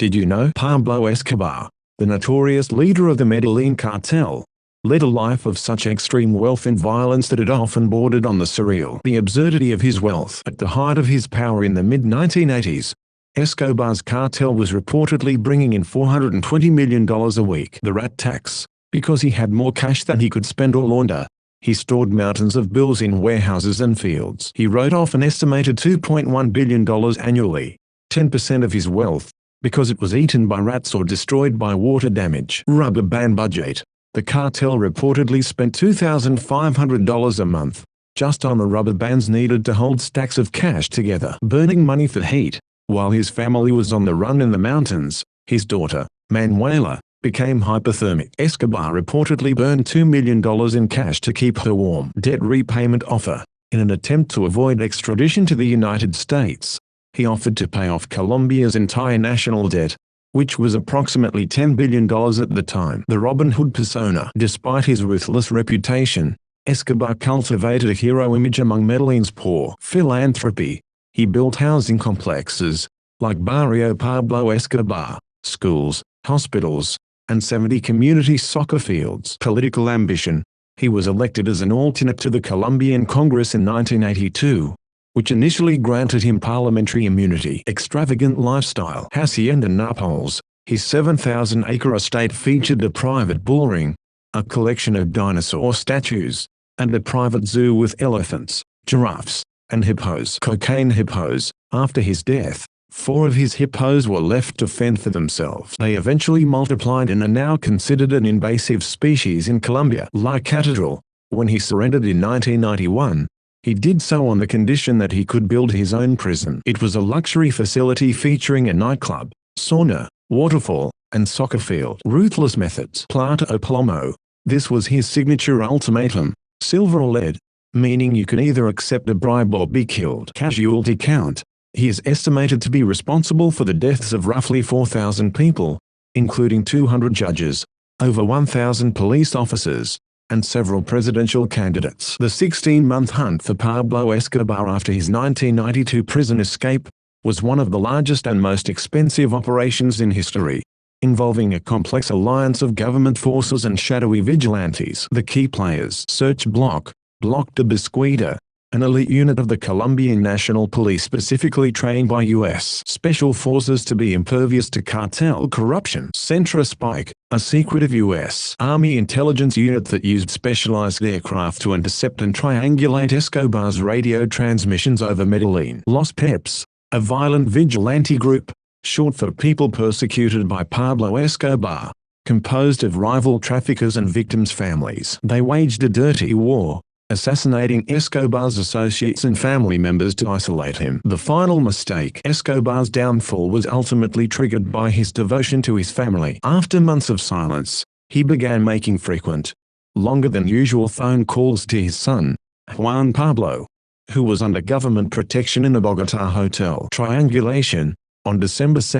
Did you know Pablo Escobar, the notorious leader of the Medellin cartel, led a life of such extreme wealth and violence that it often bordered on the surreal? The absurdity of his wealth. At the height of his power in the mid-1980s, Escobar's cartel was reportedly bringing in $420 million a week. The rat tax. Because he had more cash than he could spend or launder, he stored mountains of bills in warehouses and fields. He wrote off an estimated $2.1 billion annually, 10% of his wealth, because it was eaten by rats or destroyed by water damage. Rubber band budget. The cartel reportedly spent $2,500 a month just on the rubber bands needed to hold stacks of cash together. Burning money for heat. While his family was on the run in the mountains, his daughter, Manuela, became hypothermic. Escobar reportedly burned $2 million in cash to keep her warm. Debt repayment offer. In an attempt to avoid extradition to the United States, he offered to pay off Colombia's entire national debt, which was approximately $10 billion at the time. The Robin Hood persona. Despite his ruthless reputation, Escobar cultivated a hero image among Medellin's poor. Philanthropy. He built housing complexes, like Barrio Pablo Escobar, schools, hospitals, and 70 community soccer fields. Political ambition. He was elected as an alternate to the Colombian Congress in 1982, which initially granted him parliamentary immunity. Extravagant lifestyle. Hacienda Naples. His 7,000-acre estate featured a private bullring, a collection of dinosaur statues, and a private zoo with elephants, giraffes, and hippos. Cocaine hippos. After his death, 4 of his hippos were left to fend for themselves. They eventually multiplied and are now considered an invasive species in Colombia. La Catedral. When he surrendered in 1991, he did so on the condition that he could build his own prison. It was a luxury facility featuring a nightclub, sauna, waterfall, and soccer field. Ruthless methods. Plata o plomo. This was his signature ultimatum, silver or lead, meaning you could either accept a bribe or be killed. Casualty count. He is estimated to be responsible for the deaths of roughly 4,000 people, including 200 judges, over 1,000 police officers, and several presidential candidates. The 16-month hunt for Pablo Escobar after his 1992 prison escape was one of the largest and most expensive operations in history, involving a complex alliance of government forces and shadowy vigilantes. The key players. Search Block, Bloc de Búsqueda, an elite unit of the Colombian National Police specifically trained by U.S. Special Forces to be impervious to cartel corruption. Centra Spike, a secretive U.S. Army intelligence unit that used specialized aircraft to intercept and triangulate Escobar's radio transmissions over Medellin. Los Peps, a violent vigilante group, short for People Persecuted by Pablo Escobar, composed of rival traffickers and victims' families. They waged a dirty war, assassinating Escobar's associates and family members to isolate him. The final mistake. Escobar's downfall was ultimately triggered by his devotion to his family. After months of silence, he began making frequent, longer than usual phone calls to his son, Juan Pablo, who was under government protection in a Bogotá hotel. Triangulation. On December 2,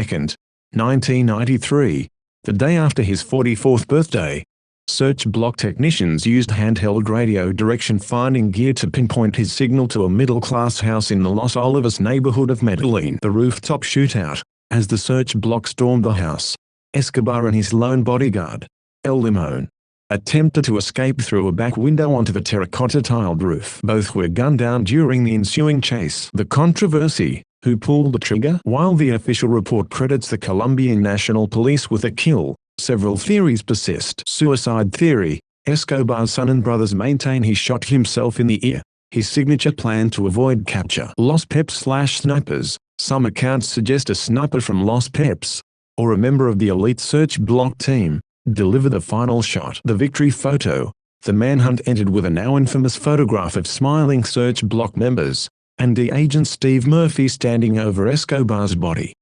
1993, the day after his 44th birthday, Search Block technicians used handheld radio direction finding gear to pinpoint his signal to a middle-class house in the Los Olivos neighborhood of Medellin. The rooftop shootout. As the Search Block stormed the house, Escobar and his lone bodyguard, El Limón, attempted to escape through a back window onto the terracotta-tiled roof. Both were gunned down during the ensuing chase. The controversy. Who pulled the trigger? While the official report credits the Colombian National Police with a kill, several theories persist. Suicide theory. Escobar's son and brothers maintain he shot himself in the ear, his signature plan to avoid capture. Los Peps/snipers. Some accounts suggest a sniper from Los Peps, or a member of the elite Search Block team, delivered the final shot. The victory photo. The manhunt ended with a now infamous photograph of smiling Search Block members, and the agent Steve Murphy standing over Escobar's body.